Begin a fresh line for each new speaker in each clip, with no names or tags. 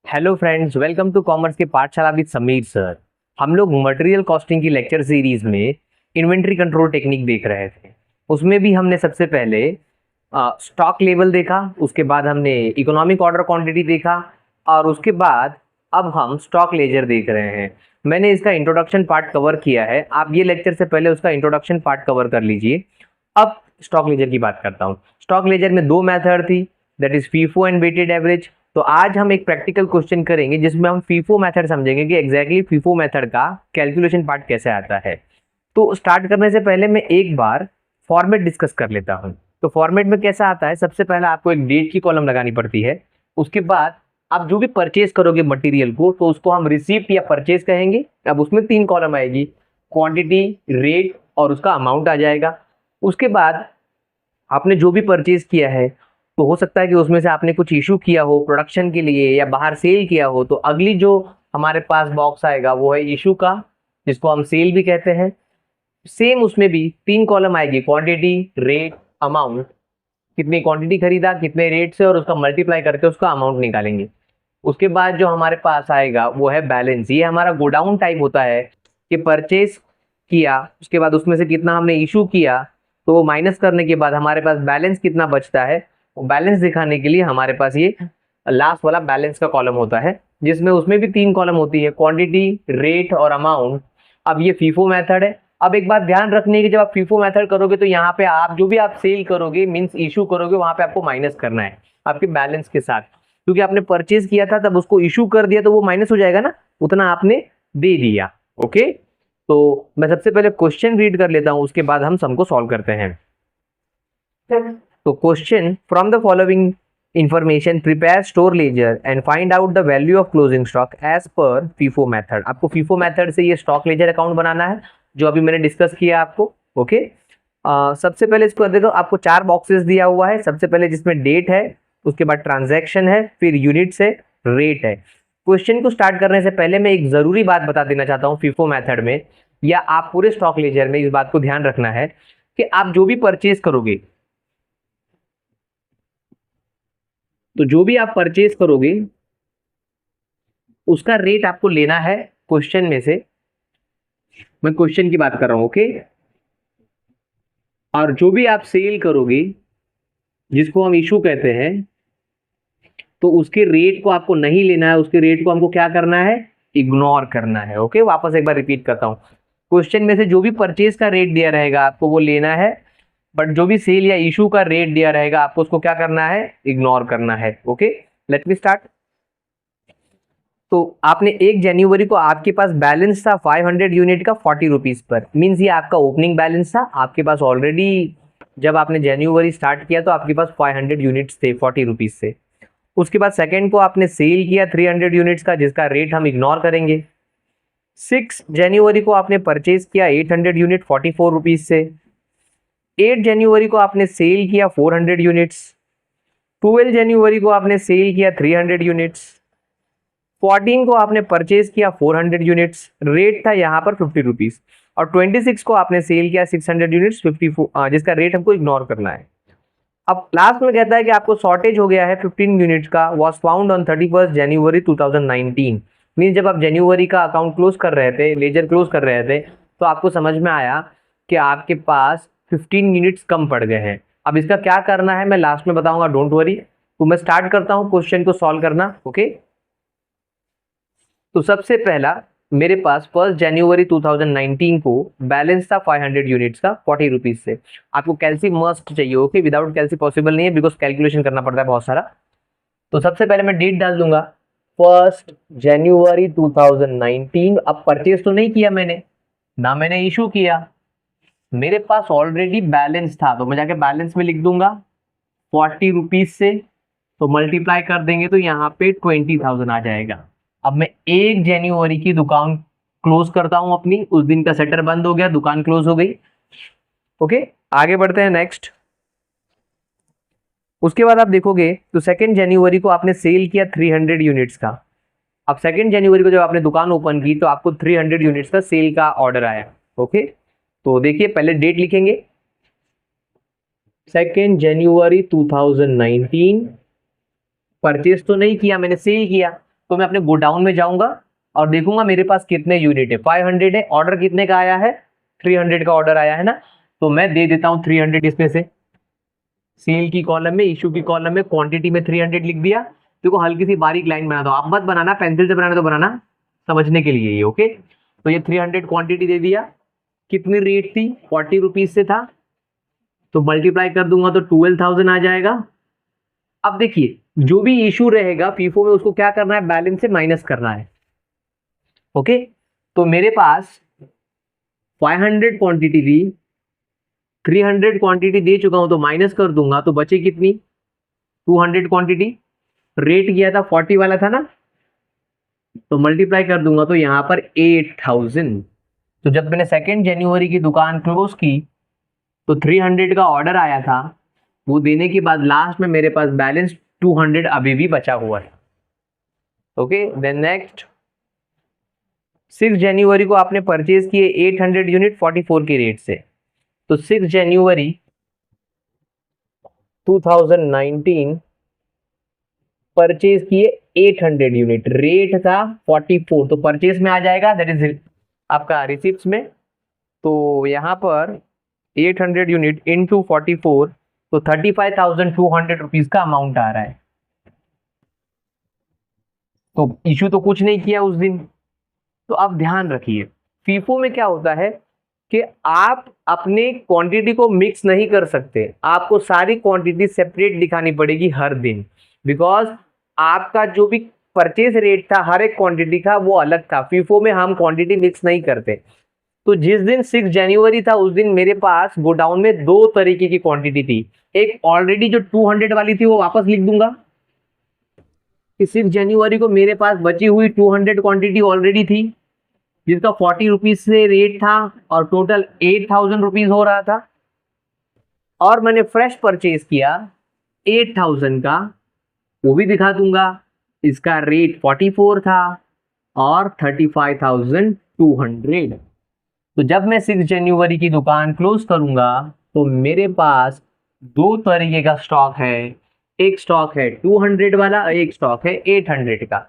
Hello friends, welcome to commerce के पाठशाला with Sameer sir. हम लोग मटेरियल कॉस्टिंग की लेक्चर सीरीज में इन्वेंट्री कंट्रोल टेक्निक देख रहे थे। उसमें भी हमने सबसे पहले स्टॉक लेवल देखा, उसके बाद हमने इकोनॉमिक ऑर्डर क्वांटिटी देखा और उसके बाद अब हम स्टॉक लेजर देख रहे हैं। मैंने इसका इंट्रोडक्शन पार्ट कवर किया है, आप ये लेक्चर से पहले उसका इंट्रोडक्शन पार्ट कवर कर लीजिए। अब स्टॉक लेजर की बात करता हूँ। स्टॉक लेजर में दो मेथड थी, that is FIFO and weighted average. तो आज हम एक प्रैक्टिकल क्वेश्चन करेंगे जिसमें हम फीफो मेथड समझेंगे कि एग्जैक्टली फीफो मेथड का कैलकुलेशन पार्ट कैसे आता है। तो स्टार्ट करने से पहले मैं एक बार फॉर्मेट डिस्कस कर लेता हूं। तो फॉर्मेट में कैसा आता है, सबसे पहले आपको एक डेट की कॉलम लगानी पड़ती है। उसके बाद आप जो भी परचेज करोगे मटेरियल को, तो उसको हम रिसीप्ट या परचेज कहेंगे। अब उसमें तीन कॉलम आएगी, क्वांटिटी, रेट और उसका अमाउंट आ जाएगा। उसके बाद आपने जो भी परचेज किया है, तो हो सकता है कि उसमें से आपने कुछ इशू किया हो प्रोडक्शन के लिए या बाहर सेल किया हो, तो अगली जो हमारे पास बॉक्स आएगा वो है इशू का, जिसको हम सेल भी कहते हैं। सेम उसमें भी तीन कॉलम आएगी, क्वांटिटी, रेट, अमाउंट। कितनी क्वांटिटी खरीदा, कितने रेट से, और उसका मल्टीप्लाई करके उसका अमाउंट निकालेंगे। उसके बाद जो हमारे पास आएगा वो है बैलेंस। ये हमारा गोडाउन टाइप होता है कि परचेज किया, उसके बाद उसमें से कितना हमने इशू किया, तो वो माइनस करने के बाद हमारे पास बैलेंस कितना बचता है, वो बैलेंस दिखाने के लिए हमारे पास ये लास्ट वाला बैलेंस का कॉलम होता है, जिसमें उसमें भी तीन कॉलम होती है, क्वांटिटी, रेट और अमाउंट। अब ये फीफो मेथड है। अब एक बात ध्यान रखनी है कि जब आप फीफो मेथड करोगे तो यहाँ पे आप जो भी आप सेल करोगे मींस इशू करोगे, वहां पे आपको माइनस करना है आपके बैलेंस के साथ, क्योंकि आपने परचेज किया था तब उसको इशू कर दिया तो वो माइनस हो जाएगा ना, उतना आपने दे दिया। ओके, तो मैं सबसे पहले क्वेश्चन रीड कर लेता हूं, उसके बाद हम सम को सॉल्व करते हैं। तो question, from the following information prepare store ledger and find out the value of closing stock as per FIFO method. आपको फीफो मेथड से ये स्टॉक लेजर अकाउंट बनाना है जो अभी मैंने डिस्कस किया आपको। ओके, सबसे पहले इसको देखो, आपको चार बॉक्सेस दिया हुआ है। सबसे पहले जिसमें डेट है, उसके बाद ट्रांजैक्शन है, फिर यूनिट्स है, रेट है। क्वेश्चन को स्टार्ट करने से पहले मैं एक जरूरी बात बता देना चाहता हूँ। फीफो मेथड में या आप पूरे स्टॉक लेजर में इस बात को ध्यान रखना है कि आप जो भी परचेज करोगे, तो जो भी आप परचेज करोगे उसका रेट आपको लेना है क्वेश्चन में से। मैं क्वेश्चन की बात कर रहा हूं, ओके। और जो भी आप सेल करोगे, जिसको हम इशू कहते हैं, तो उसके रेट को आपको नहीं लेना है। उसके रेट को हमको क्या करना है, इग्नोर करना है। ओके, वापस एक बार रिपीट करता हूं। क्वेश्चन में से जो भी परचेज का रेट दिया रहेगा आपको वो लेना है, बट जो भी सेल या इशू का रेट दिया रहेगा आपको उसको क्या करना है, इग्नोर करना है। Okay, let me start. तो आपने 1 जनवरी को आपके पास बैलेंस था 500 यूनिट का 40 रुपीज पर, मीन्स ये आपका ओपनिंग बैलेंस था। आपके पास ऑलरेडी जब आपने जनवरी स्टार्ट किया तो आपके पास 500 यूनिट्स थे 40 रुपीज से। उसके बाद सेकंड को आपने सेल किया 300 यूनिट्स का, जिसका रेट हम इग्नोर करेंगे। 6 जनवरी को आपने परचेज किया 800 यूनिट 44 रुपीज से। 8 जनवरी को आपने सेल किया 400 यूनिट्स। 12 जनवरी को आपने सेल किया 300 यूनिट्स। 14 को आपने परचेज किया 400 यूनिट्स, रेट था यहाँ पर 50 रुपीज। और 26 को आपने सेल किया 600 यूनिट्स 54, जिसका रेट हमको इग्नोर करना है। अब लास्ट में कहता है कि आपको शॉर्टेज हो गया है 15 यूनिट्स का, was found on 31 January 2019। Mean जब आप जनवरी का अकाउंट क्लोज कर रहे थे, लेजर क्लोज कर रहे थे, तो आपको समझ में आया कि आपके पास 15 यूनिट्स कम पड़ गए हैं। अब इसका क्या करना है मैं लास्ट में बताऊंगा, डोंट वरी। तो मैं स्टार्ट करता हूं क्वेश्चन को सॉल्व करना। ओके, तो सबसे पहला मेरे पास 1 जनवरी 2019 को बैलेंस था 500 यूनिट्स का 40 रुपीज से। आपको कैल्सी मस्ट चाहिए, ओके। विदाउट कैल्सी पॉसिबल नहीं है, बिकॉज कैलकुलेशन करना पड़ता है बहुत सारा। तो सबसे पहले मैं डेट डाल दूंगा 1 जनवरी 2019। अब परचेज तो नहीं किया मैंने, ना मैंने इशू किया, मेरे पास ऑलरेडी बैलेंस था, तो मैं जाके बैलेंस में लिख दूंगा 40 रुपीज से। तो मल्टीप्लाई कर देंगे तो यहाँ पे 20,000 आ जाएगा। अब मैं 1 जनवरी की दुकान क्लोज करता हूं अपनी, उस दिन का शटर बंद हो गया, दुकान क्लोज हो गई। ओके, आगे बढ़ते हैं नेक्स्ट। उसके बाद आप देखोगे तो 2 जनवरी को आपने सेल किया 300 यूनिट्स का। अब 2 जनवरी को जब आपने दुकान ओपन की तो आपको 300 यूनिट्स का सेल का ऑर्डर आया। ओके, तो देखिए पहले डेट लिखेंगे 2 जनवरी 2019। परचेज तो नहीं किया मैंने, सेल किया, तो मैं अपने गोडाउन में जाऊंगा और देखूंगा मेरे पास कितने यूनिट है। 500 है, ऑर्डर कितने का आया है, 300 का ऑर्डर आया है ना, तो मैं दे देता हूँ 300 इसमें से। सेल की कॉलम में, इशू की कॉलम में क्वांटिटी में 300 लिख दिया। देखो हल्की सी बारीक लाइन बना दो, आप मत बनाना, पेंसिल से बनाना तो बनाना समझने के लिए ये, ओके। तो ये 300 क्वांटिटी दे दिया। कितनी रेट थी, 40 रुपीज से था, तो मल्टीप्लाई कर दूंगा तो 12,000 आ जाएगा। अब देखिए जो भी इशू रहेगा फीफो में उसको क्या करना है, बैलेंस से माइनस करना है, ओके। तो मेरे पास 500 क्वांटिटी थी, 300 क्वांटिटी दे चुका हूं, तो माइनस कर दूंगा तो बचे कितनी, 200 क्वांटिटी। रेट किया था 40 वाला था ना, तो मल्टीप्लाई कर दूंगा तो यहां पर 8,000। तो जब मैंने 2 जनवरी की दुकान क्लोज की तो 300 का ऑर्डर आया था, वो देने के बाद लास्ट में मेरे पास बैलेंस 200 अभी भी बचा हुआ है, ओके। देन नेक्स्ट 6 जनवरी को आपने परचेज किए 800 यूनिट 44 के रेट से, तो 6 जनवरी 2019 परचेज किए 800 यूनिट, रेट था 44, तो परचेज में आ जाएगा, दैट इज आपका रिसिप्ट्स में। तो यहां पर 800 यूनिट इंटू 44, तो 35,200 रुपीज का अमाउंट आ रहा है। तो इशू तो कुछ नहीं किया उस दिन। तो आप ध्यान रखिए फीफो में क्या होता है कि आप अपने क्वांटिटी को मिक्स नहीं कर सकते, आपको सारी क्वांटिटी सेपरेट दिखानी पड़ेगी हर दिन, बिकॉज आपका जो भी परचेज रेट था हर एक क्वांटिटी का वो अलग था। फीफो में हम क्वांटिटी मिक्स नहीं करते। तो जिस दिन 6 जनवरी था उस दिन मेरे पास गोडाउन में 2 तरीके की क्वांटिटी थी। एक ऑलरेडी जो 200 वाली थी वो वापस लिख दूंगा कि 6 जनवरी को मेरे पास बची हुई 200 क्वांटिटी ऑलरेडी थी, जिसका 40 रुपीज से रेट था और टोटल 8,000 रुपीज हो रहा था। और मैंने फ्रेश परचेज किया 8,000 का, वो भी दिखा दूंगा, इसका रेट 44 था और 35,200। तो जब मैं 6 जनवरी की दुकान क्लोज करूंगा तो मेरे पास 2 तरीके का स्टॉक है। एक स्टॉक है 200 वाला, एक स्टॉक है 800 का।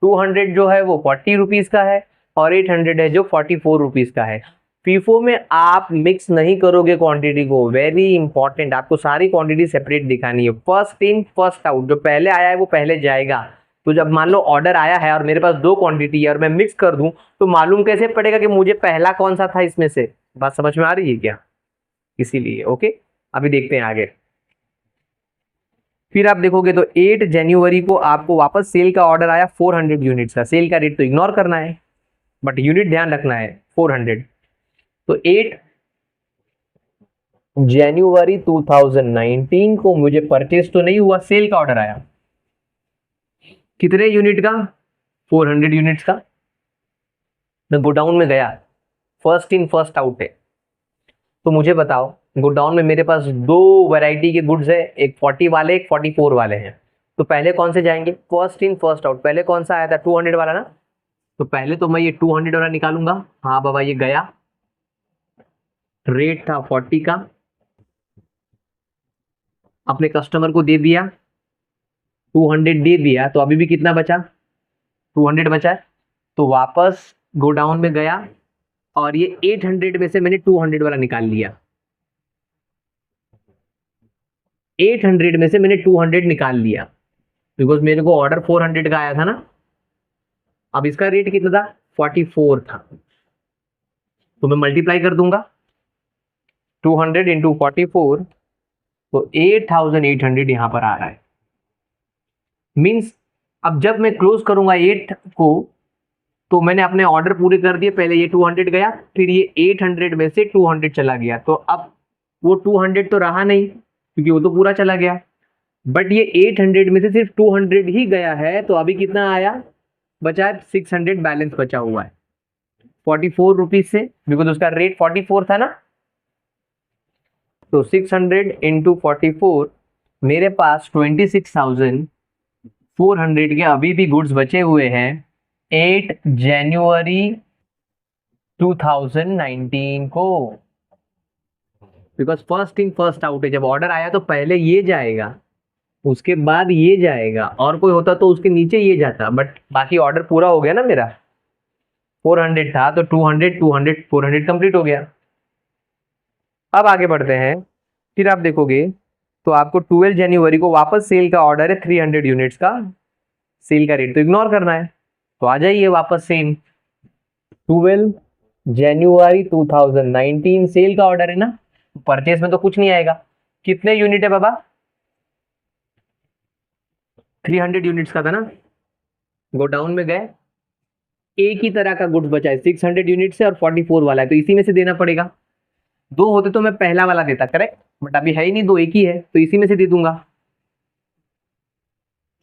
200 जो है वो 40 रुपीज का है और 800 है जो 44 रुपीज का है। फीफो में आप मिक्स नहीं करोगे क्वांटिटी को, वेरी इंपॉर्टेंट, आपको सारी क्वांटिटी सेपरेट दिखानी है। फर्स्ट इन फर्स्ट आउट, जो पहले आया है वो पहले जाएगा। तो जब मान लो ऑर्डर आया है और मेरे पास 2 क्वांटिटी है और मैं मिक्स कर दूं तो मालूम कैसे पड़ेगा कि मुझे पहला कौन सा था इसमें से। बात समझ में आ रही है क्या, इसीलिए ओके। अभी देखते हैं आगे। फिर आप देखोगे तो 8 जनवरी को आपको वापस सेल का ऑर्डर आया 400 यूनिट्स का। सेल का रेट तो इग्नोर करना है बट यूनिट ध्यान रखना है 400। तो 8 जनवरी 2019 को मुझे परचेज तो नहीं हुआ, सेल का ऑर्डर आया। कितने यूनिट का, 400 यूनिट्स का। मैं गोडाउन में गया, फर्स्ट इन फर्स्ट आउट है। तो मुझे बताओ गोडाउन में मेरे पास 2 वैरायटी के गुड्स है, एक 40 वाले एक 44 वाले हैं। तो पहले कौन से जाएंगे, फर्स्ट इन फर्स्ट आउट। पहले कौन सा आया था, 200 वाला ना, तो पहले तो मैं ये 200 वाला निकालूंगा। हाँ बाबा ये गया, रेट था 40 का, अपने कस्टमर को दे दिया, 200 दे दिया, तो अभी भी कितना बचा, 200 बचा है। तो वापस गोडाउन में गया और ये 800 में से मैंने 200 वाला निकाल लिया। 800 में से मैंने 200 निकाल लिया बिकॉज मेरे को ऑर्डर 400 का आया था ना। अब इसका रेट कितना था, 44 था, तो मैं मल्टीप्लाई कर दूंगा 200 इंटू 44, तो 8,800 यहां पर आ रहा है। मीन्स अब जब मैं क्लोज करूंगा 8 को तो मैंने अपने ऑर्डर पूरे कर दिए। पहले ये 200 गया, फिर ये 800 में से 200 चला गया, तो अब वो 200 तो रहा नहीं क्योंकि वो तो पूरा चला गया। बट ये 800 में से सिर्फ 200 ही गया है, तो अभी कितना आया, बचा है 600 बैलेंस बचा हुआ है 44 रुपीज से, बिकॉज उसका रेट 44 था ना। तो 600 इंटू 44, मेरे पास 26,400 के अभी भी गुड्स बचे हुए हैं 8 जनवरी 2019 को। Because first in first out है, जब ऑर्डर आया तो पहले ये जाएगा, उसके बाद ये जाएगा, और कोई होता तो उसके नीचे ये जाता, बट बाकी ऑर्डर पूरा हो गया ना मेरा। 400 था तो 200 200 400 कंप्लीट हो गया। अब आगे बढ़ते हैं। फिर आप देखोगे तो आपको 12 जनवरी को वापस सेल का ऑर्डर है 300 यूनिट्स का। सेल का रेट तो इग्नोर करना है, तो आ जाइए वापस सेम। 12 जनवरी 2019 सेल का ऑर्डर है ना, परचेस में तो कुछ नहीं आएगा। कितने यूनिट है बाबा? 300 यूनिट्स का था ना। गोडाउन में गए, एक ही तरह का गुड्स बचा है, 600 यूनिट से और 44 वाला है, तो इसी में से देना पड़ेगा। दो होते तो मैं पहला वाला देता, करेक्ट, बट अभी है ही नहीं, दो एक ही है, तो इसी में से दे दूंगा।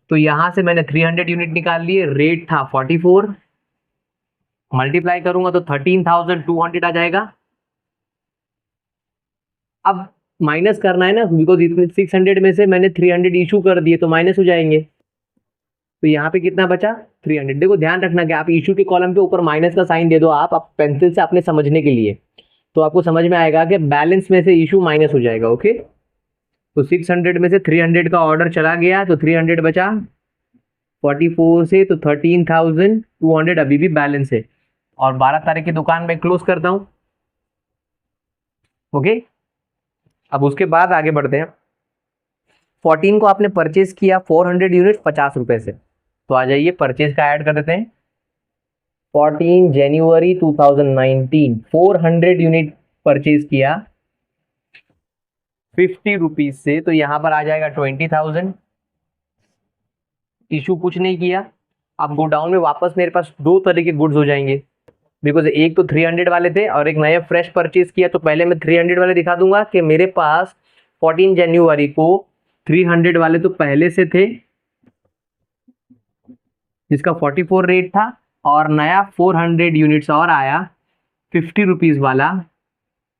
तो यहां से मैंने 300 यूनिट निकाल लिए, रेट था 44, मल्टीप्लाई करूंगा तो 13,200 आ जाएगा। अब माइनस करना है ना, बिकॉज इतने 600 में से मैंने 300 इशू कर दिए तो माइनस हो जाएंगे। तो यहाँ पे कितना बचा? 300। देखो ध्यान रखना कि आप इशू के कॉलम के ऊपर माइनस का साइन दे दो, आप पेंसिल से अपने समझने के लिए, तो आपको समझ में आएगा कि बैलेंस में से इशू माइनस हो जाएगा। ओके, तो 600 में से 300 का ऑर्डर चला गया तो 300 बचा, 44 से तो 13,200 अभी भी बैलेंस है, और 12 तारीख की दुकान में क्लोज करता हूं। ओके, अब उसके बाद आगे बढ़ते हैं। 14 को आपने परचेज किया 400 यूनिट 50 रुपए से, तो आ जाइए परचेज का ऐड कर देते हैं। 14 जनवरी 2019 400 यूनिट परचेज किया 50 रुपीज से, तो यहां पर आ जाएगा 20,000। इशू कुछ नहीं किया। अब गोडाउन में वापस मेरे पास दो तरह के गुड्स हो जाएंगे, बिकॉज एक तो 300 वाले थे और एक नया फ्रेश परचेज किया, तो पहले मैं 300 वाले दिखा दूंगा कि मेरे पास 14 जनवरी को 300 वाले तो पहले से थे, जिसका 44 रेट था, और नया 400 यूनिट्स और आया 50 रुपीज वाला,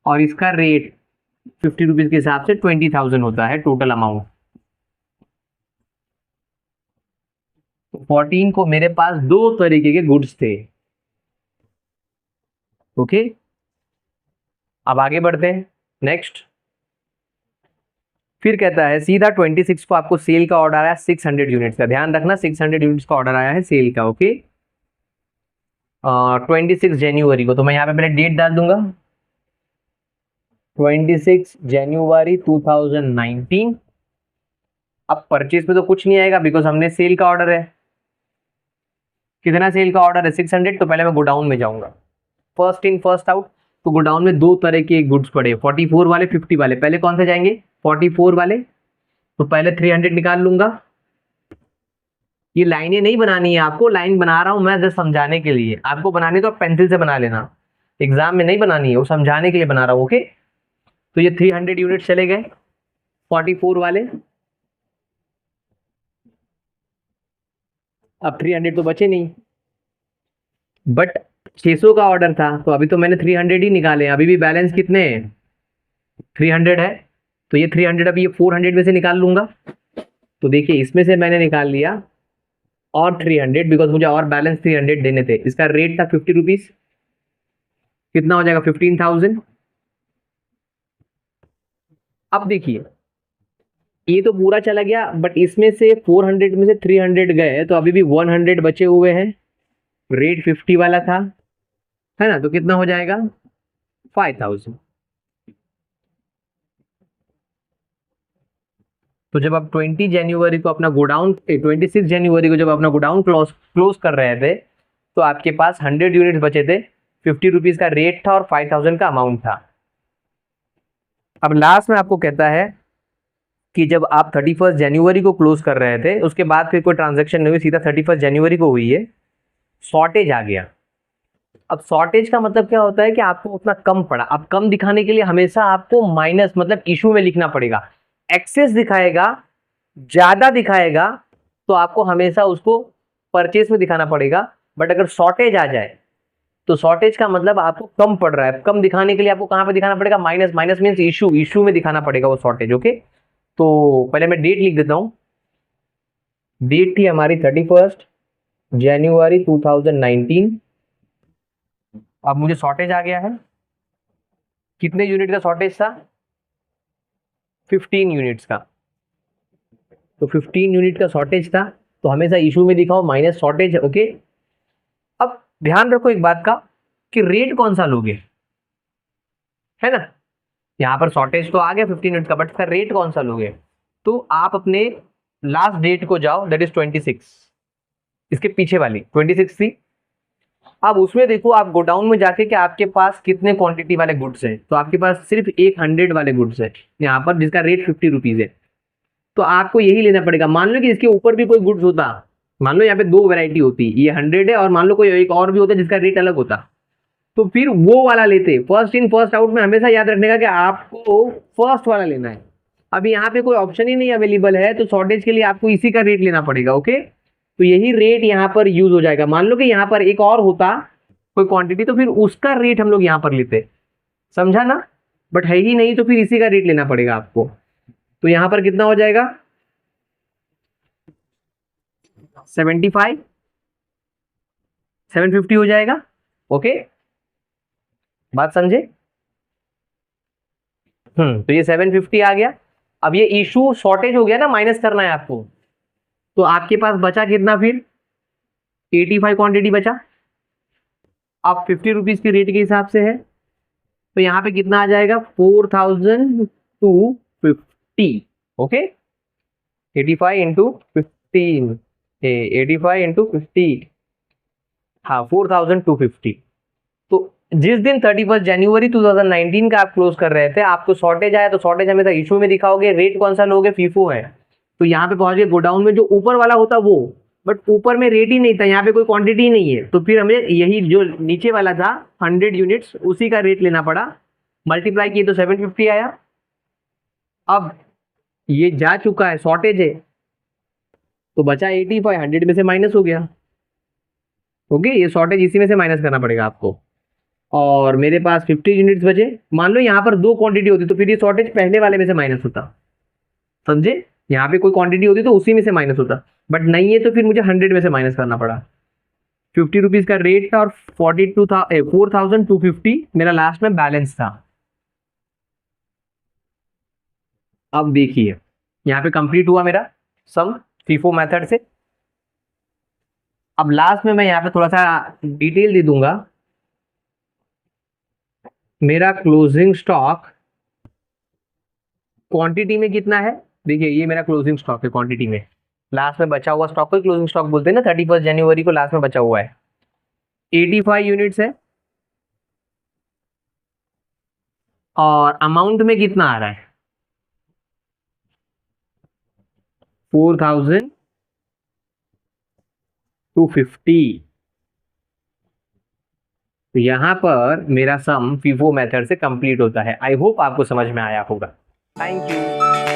और इसका रेट 50 रुपीज के हिसाब से 20,000 होता है टोटल अमाउंट। 14 को मेरे पास दो तरीके के गुड्स थे। ओके, अब आगे बढ़ते हैं नेक्स्ट। फिर कहता है सीधा 26 को आपको सेल का ऑर्डर आया 600 यूनिट्स का, ध्यान रखना 600 यूनिट्स का ऑर्डर आया है सेल का। ओके, 26 जनवरी को, तो मैं यहाँ पे पहले डेट डाल दूंगा 26 जनवरी 2019। अब परचेज में तो कुछ नहीं आएगा बिकॉज हमने सेल का ऑर्डर है। कितना सेल का ऑर्डर है? 600। तो पहले मैं गोडाउन में जाऊंगा, फर्स्ट इन फर्स्ट आउट। तो गोडाउन में दो तरह के गुड्स पड़े, 44 वाले 50 वाले। पहले कौन से जाएंगे? 44 वाले, तो पहले 300 निकाल लूंगा। ये लाइनें नहीं बनानी है आपको, लाइन बना रहा हूं मैं जस्ट समझाने के लिए। आपको बनानी तो आप पेंसिल से बना लेना, एग्जाम में नहीं बनानी है, वो समझाने के लिए बना रहा हूँ। ओके, तो ये 300 यूनिट चले गए 44 वाले। अब 300 तो बचे नहीं, बट 600 का ऑर्डर था, तो अभी तो मैंने 300 ही निकाले, अभी भी बैलेंस कितने हैं? 300 है। तो ये 300 अभी ये 400 में से निकाल लूंगा। तो देखिए इसमें से मैंने निकाल लिया और 300, बिकॉज मुझे और बैलेंस 300 देने थे। इसका रेट था 50 रुपीज, कितना हो जाएगा? 15,000। अब देखिए ये तो पूरा चला गया, बट इसमें से 400 में से 300 गए, तो अभी भी 100 बचे हुए हैं। रेट 50 वाला था, है ना, तो कितना हो जाएगा? 5,000। तो जब आप 20 जनवरी को अपना गोडाउन 26 जनवरी को जब अपना गोडाउन क्लोज कर रहे थे, तो आपके पास 100 यूनिट्स बचे थे, 50 रुपीज का रेट था और 5,000 का अमाउंट था। अब लास्ट में आपको कहता है कि जब आप 31 जनवरी को क्लोज कर रहे थे, उसके बाद फिर कोई ट्रांजेक्शन नहीं हुई, सीधा 31 जनवरी को हुई है, शॉर्टेज आ गया। अब शॉर्टेज का मतलब क्या होता है कि आपको उतना कम पड़ा। अब कम दिखाने के लिए हमेशा आपको माइनस मतलब इशू में लिखना पड़ेगा। एक्सेस दिखाएगा, ज्यादा दिखाएगा, तो आपको हमेशा उसको परचेस में दिखाना पड़ेगा। बट अगर शॉर्टेज आ जाए तो शॉर्टेज का मतलब आपको कम पड़ रहा है, कम दिखाने के लिए आपको कहां पे दिखाना पड़ेगा? माइनस। माइनस मीन्स इशू में दिखाना पड़ेगा वो शॉर्टेज। ओके, तो पहले मैं डेट लिख देता हूं। डेट थी हमारी 31 जनवरी 2019। अब मुझे शॉर्टेज आ गया है, कितने यूनिट का शॉर्टेज था? 15 यूनिट्स का। तो 15 यूनिट का शॉर्टेज था, तो हमेशा इशू में दिखाओ माइनस शॉर्टेज है। ओके, अब ध्यान रखो एक बात का कि रेट कौन सा लोगे, है ना। यहाँ पर शॉर्टेज तो आ गया 15 यूनिट का, बट इसका रेट कौन सा लोगे। तो आप अपने लास्ट डेट को जाओ, दैट इज 26, इसके पीछे वाली 26 थी। अब उसमें देखो आप गोडाउन में जाके कि आपके पास कितने क्वांटिटी वाले गुड्स हैं, तो आपके पास सिर्फ एक 100 वाले गुड्स है यहाँ पर, जिसका रेट 50 रुपीज है। तो आपको यही लेना पड़ेगा। मान लो कि इसके ऊपर भी कोई गुड्स होता, मान लो यहाँ पे दो वैरायटी होती, ये 100 है और मान लो कोई एक और भी होता जिसका रेट अलग होता, तो फिर वो वाला लेते। फर्स्ट इन फर्स्ट आउट में हमेशा याद रखने का कि आपको फर्स्ट वाला लेना है। अभी यहाँ पे कोई ऑप्शन ही नहीं अवेलेबल है, तो शॉर्टेज के लिए आपको इसी का रेट लेना पड़ेगा। ओके, तो यही रेट यहाँ पर यूज हो जाएगा। मान लो कि यहाँ पर एक और होता कोई क्वांटिटी, तो फिर उसका रेट हम लोग यहाँ पर लेते, समझा ना। बट है ही नहीं, तो फिर इसी का रेट लेना पड़ेगा आपको। तो यहाँ पर कितना हो जाएगा 75, 750 हो जाएगा। ओके, बात समझे। तो ये 750 आ गया। अब ये इशू शॉर्टेज हो गया ना, माइनस करना है आपको। तो आपके पास बचा कितना फिर 85 क्वांटिटी बचा। अब 50 रुपीज की रेट के हिसाब से है, तो यहाँ पे कितना आ जाएगा 4250। ओके, 85 इंटू 15, 85 इंटू 50, हाँ 4250। तो जिस दिन 31 जनवरी 2019 का आप क्लोज कर रहे थे, आपको शॉर्टेज आया, तो शॉर्टेज हमेशा इशू में दिखाओगे। रेट कौन सा लोगे, फीफो है। तो यहाँ पे पहुंच गए गोडाउन में, जो ऊपर वाला होता वो, बट ऊपर में रेट ही नहीं था, यहाँ पे कोई क्वांटिटी ही नहीं है, तो फिर हमें यही जो नीचे वाला था 100 यूनिट्स, उसी का रेट लेना पड़ा। मल्टीप्लाई किए तो 750 आया। अब ये जा चुका है, शॉर्टेज है, तो बचा 85, 100 में से माइनस हो गया। ओके, ये शॉर्टेज इसी में से माइनस करना पड़ेगा आपको। और मेरे पास 50 यूनिट्स बचे। मान लो यहाँ पर दो क्वांटिटी होती, तो फिर ये शॉर्टेज पहले वाले में से माइनस होता, समझे। यहाँ पे कोई क्वांटिटी होती तो उसी में से माइनस होता, बट नहीं है, तो फिर मुझे 100 में से माइनस करना पड़ा। 50 रुपीज का रेट था और 42,4250 मेरा लास्ट में बैलेंस था। अब देखिए यहाँ पे कंप्लीट हुआ मेरा सम फीफो मेथड से। अब लास्ट में मैं यहाँ पे थोड़ा सा डिटेल दे दूंगा। मेरा क्लोजिंग स्टॉक क्वांटिटी में कितना है, देखिए ये मेरा क्लोजिंग स्टॉक है क्वांटिटी में। लास्ट में बचा हुआ स्टॉक को क्लोजिंग स्टॉक बोलते हैं ना, 31 जनवरी को लास्ट में बचा हुआ है 85 यूनिट्स है। और अमाउंट में कितना आ रहा है 4250। तो यहाँ पर मेरा सम फीफो मेथड से कंप्लीट होता है। आई होप आपको समझ में आया होगा। Thank you.